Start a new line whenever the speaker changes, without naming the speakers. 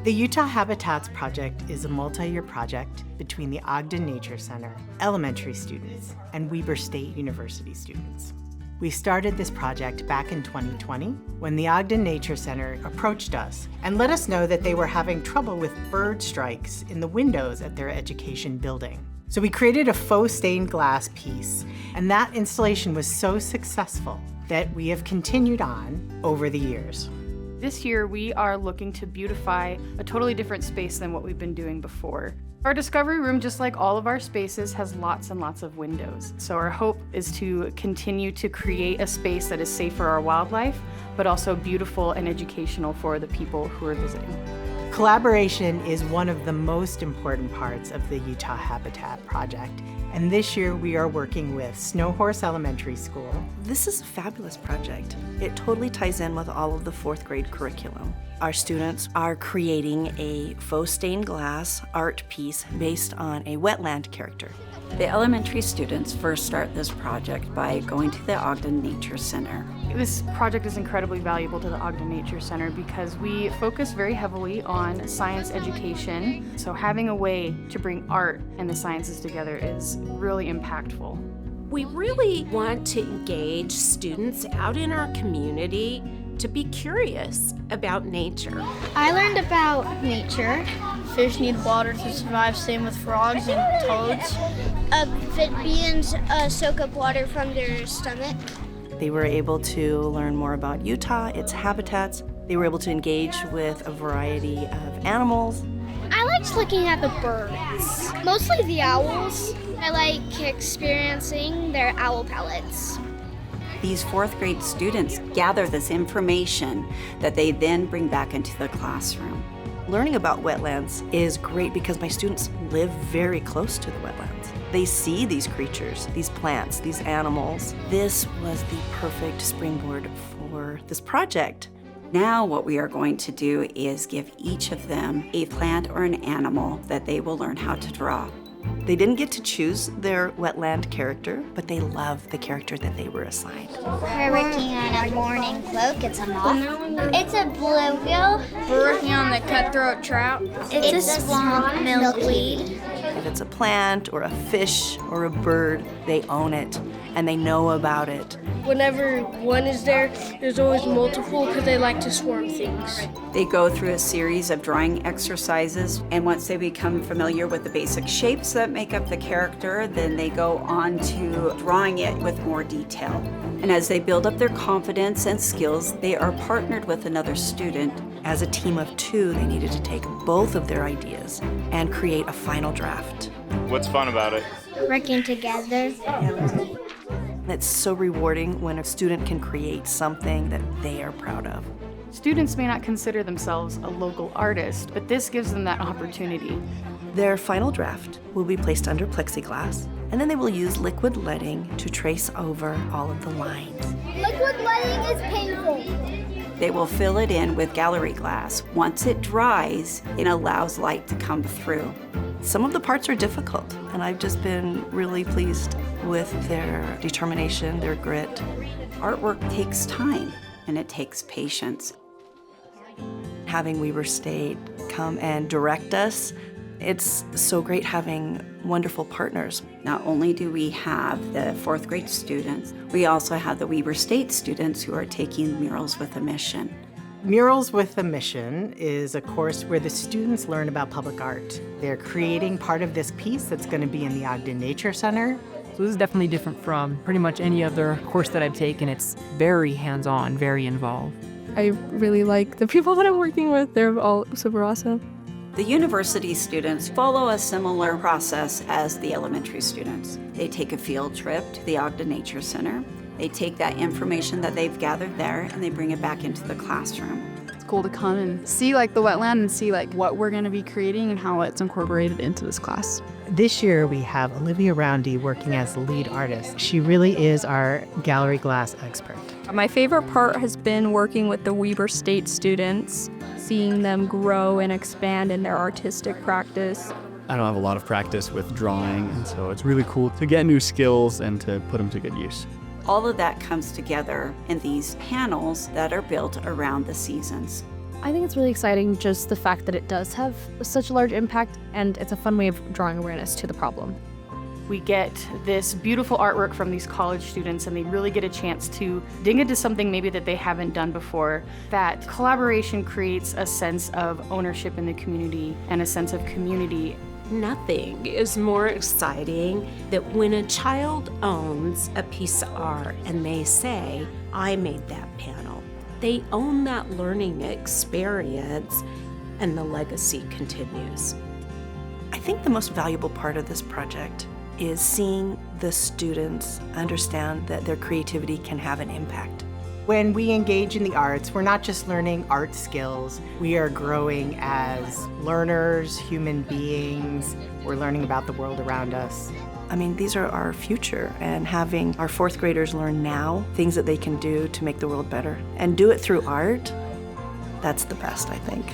The Utah Habitats Project is a multi-year project between the Ogden Nature Center, elementary students, and Weber State University students. We started this project back in 2020 when the Ogden Nature Center approached us and let us know that they were having trouble with bird strikes in the windows at their education building. So we created a faux stained glass piece, and that installation was so successful that we have continued on over the years.
This year, we are looking to beautify a totally different space than what we've been doing before. Our discovery room, just like all of our spaces, has lots and lots of windows. So our hope is to continue to create a space that is safe for our wildlife, but also beautiful and educational for the people who are visiting.
Collaboration is one of the most important parts of the Utah Habitat Project, and this year we are working with Snowhorse Elementary School.
This is a fabulous project. It totally ties in with all of the fourth grade curriculum. Our students are creating a faux stained glass art piece based on a wetland character.
The elementary students first start this project by going to the Ogden Nature Center.
This project is incredibly valuable to the Ogden Nature Center because we focus very heavily on science education. So having a way to bring art and the sciences together is really impactful.
We really want to engage students out in our community to be curious about nature.
I learned about nature. Fish need water to survive, same with frogs and toads. Amphibians soak up water from their stomach.
They were able to learn more about Utah, its habitats. They were able to engage with a variety of animals.
I liked looking at the birds, mostly the owls. I like experiencing their owl pellets.
These fourth grade students gather this information that they then bring back into the classroom.
Learning about wetlands is great because my students live very close to the wetlands. They see these creatures, these plants, these animals. This was the perfect springboard for this project.
Now what we are going to do is give each of them a plant or an animal that they will learn how to draw.
They didn't get to choose their wetland character, but they love the character that they were assigned.
We're working on a morning cloak. It's a moth. It's a bluegill. We're working on the cutthroat trout. It's a swamp milkweed.
If it's a plant or a fish or a bird, they own it and they know about it.
Whenever one is there, there's always multiple because they like to swarm things.
They go through a series of drawing exercises, and once they become familiar with the basic shapes that make up the character, then they go on to drawing it with more detail. And as they build up their confidence and skills, they are partnered with another student.
As a team of two, they needed to take both of their ideas and create a final draft.
What's fun about it?
Working together.
It's so rewarding when a student can create something that they are proud of.
Students may not consider themselves a local artist, but this gives them that opportunity.
Their final draft will be placed under plexiglass, and then they will use liquid leading to trace over all of the lines.
Liquid leading is painful.
They will fill it in with gallery glass. Once it dries, it allows light to come through.
Some of the parts are difficult, and I've just been really pleased with their determination, their grit.
Artwork takes time, and it takes patience.
Having Weber State come and direct us, it's so great having wonderful partners.
Not only do we have the fourth grade students, we also have the Weber State students who are taking Murals with a Mission.
Murals with a Mission is a course where the students learn about public art. They're creating part of this piece that's going to be in the Ogden Nature Center.
So this is definitely different from pretty much any other course that I've taken. It's very hands-on, very involved.
I really like the people that I'm working with. They're all super awesome.
The university students follow a similar process as the elementary students. They take a field trip to the Ogden Nature Center. They take that information that they've gathered there and they bring it back into the classroom.
It's cool to come and see like the wetland and see like what we're going to be creating and how it's incorporated into this class.
This year we have Olivia Roundy working as the lead artist. She really is our gallery glass expert.
My favorite part has been working with the Weber State students, seeing them grow and expand in their artistic practice.
I don't have a lot of practice with drawing, and so it's really cool to get new skills and to put them to good use.
All of that comes together in these panels that are built around the seasons.
I think it's really exciting, just the fact that it does have such a large impact, and it's a fun way of drawing awareness to the problem.
We get this beautiful artwork from these college students, and they really get a chance to dig into something maybe that they haven't done before. That collaboration creates a sense of ownership in the community and a sense of community.
Nothing is more exciting than when a child owns a piece of art and they say, I made that panel. They own that learning experience, and the legacy continues.
I think the most valuable part of this project is seeing the students understand that their creativity can have an impact.
When we engage in the arts, we're not just learning art skills, we are growing as learners, human beings. We're learning about the world around us.
I mean, these are our future, and having our fourth graders learn now things that they can do to make the world better and do it through art, that's the best, I think.